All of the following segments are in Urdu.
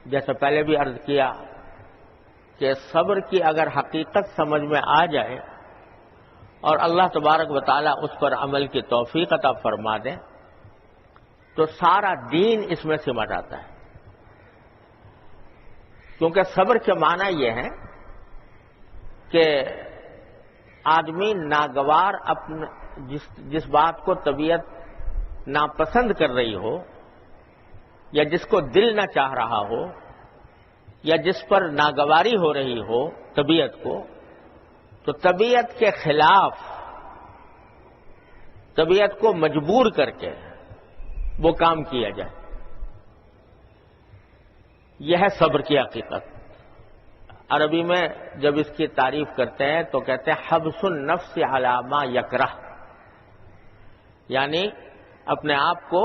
جیسے پہلے بھی عرض کیا کہ صبر کی اگر حقیقت سمجھ میں آ جائے اور اللہ تبارک و تعالیٰ اس پر عمل کی توفیق عطا فرما دیں تو سارا دین اس میں سمٹ آتا ہے. کیونکہ صبر کے معنی یہ ہے کہ آدمی ناگوار جس بات کو طبیعت ناپسند کر رہی ہو یا جس کو دل نہ چاہ رہا ہو یا جس پر ناگواری ہو رہی ہو طبیعت کو، تو طبیعت کے خلاف طبیعت کو مجبور کر کے وہ کام کیا جائے. یہ ہے صبر کی حقیقت. عربی میں جب اس کی تعریف کرتے ہیں تو کہتے ہیں حبس النفس علی ما یکرہ، یعنی اپنے آپ کو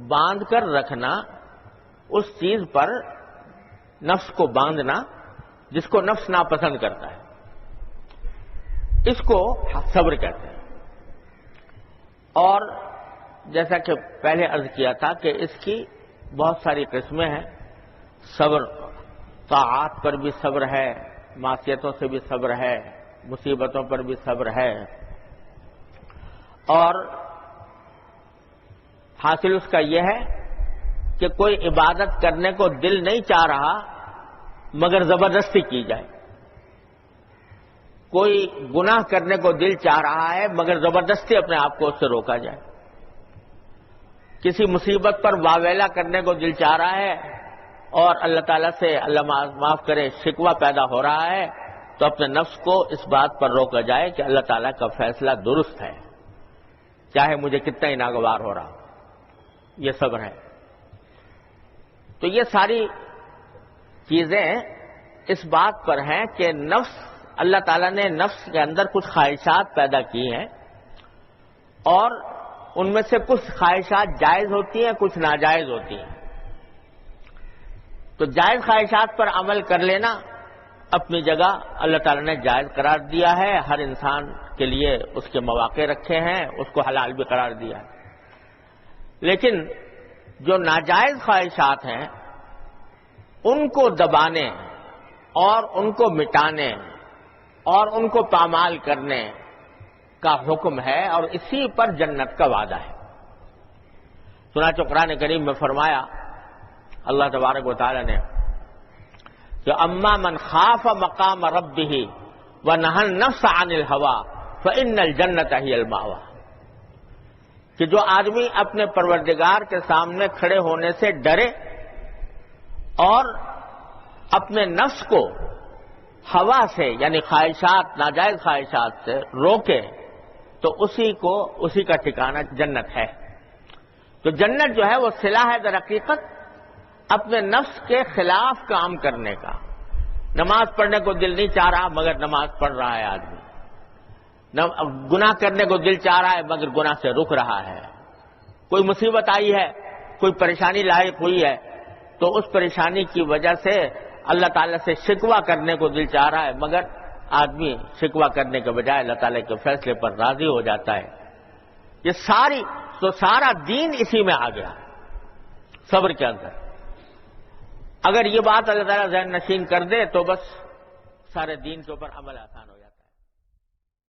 باندھ کر رکھنا اس چیز پر، نفس کو باندھنا جس کو نفس ناپسند کرتا ہے، اس کو صبر کہتے ہیں. اور جیسا کہ پہلے عرض کیا تھا کہ اس کی بہت ساری قسمیں ہیں. صبر طاعات پر بھی صبر ہے، معصیتوں سے بھی صبر ہے، مصیبتوں پر بھی صبر ہے، اور حاصل اس کا یہ ہے کہ کوئی عبادت کرنے کو دل نہیں چاہ رہا مگر زبردستی کی جائے، کوئی گناہ کرنے کو دل چاہ رہا ہے مگر زبردستی اپنے آپ کو اس سے روکا جائے، کسی مصیبت پر واویلا کرنے کو دل چاہ رہا ہے اور اللہ تعالیٰ سے اللہ معاف کرے شکوہ پیدا ہو رہا ہے تو اپنے نفس کو اس بات پر روکا جائے کہ اللہ تعالیٰ کا فیصلہ درست ہے چاہے مجھے کتنا ہی ناگوار ہو رہا ہو. یہ صبر ہے. تو یہ ساری چیزیں اس بات پر ہیں کہ نفس، اللہ تعالیٰ نے نفس کے اندر کچھ خواہشات پیدا کی ہیں اور ان میں سے کچھ خواہشات جائز ہوتی ہیں، کچھ ناجائز ہوتی ہیں. تو جائز خواہشات پر عمل کر لینا اپنی جگہ اللہ تعالیٰ نے جائز قرار دیا ہے. ہر انسان کے لیے اس کے مواقع رکھے ہیں، اس کو حلال بھی قرار دیا ہے. لیکن جو ناجائز خواہشات ہیں ان کو دبانے اور ان کو مٹانے اور ان کو پامال کرنے کا حکم ہے، اور اسی پر جنت کا وعدہ ہے. چنانچہ قرآن کریم میں فرمایا اللہ تبارک و تعالی نے کہ اما من خاف مقام ربہ ونہى النفس عن الہوى فإن الجنۃ ہی المأوى، کہ جو آدمی اپنے پروردگار کے سامنے کھڑے ہونے سے ڈرے اور اپنے نفس کو ہوا سے یعنی خواہشات، ناجائز خواہشات سے روکے تو اسی کا ٹھکانہ جنت ہے. تو جنت جو ہے وہ صلہ ہے در حقیقت اپنے نفس کے خلاف کام کرنے کا. نماز پڑھنے کو دل نہیں چاہ رہا مگر نماز پڑھ رہا ہے آدمی، گناہ کرنے کو دل چاہ رہا ہے مگر گناہ سے رک رہا ہے. کوئی مصیبت آئی ہے، کوئی پریشانی لاحق ہوئی ہے تو اس پریشانی کی وجہ سے اللہ تعالیٰ سے شکوہ کرنے کو دل چاہ رہا ہے مگر آدمی شکوہ کرنے کے بجائے اللہ تعالیٰ کے فیصلے پر راضی ہو جاتا ہے. یہ سارا دین اسی میں آ گیا صبر کے اندر. اگر یہ بات اللہ تعالیٰ ذہن نشین کر دے تو بس سارے دین کے اوپر عمل آسان ہو جائے.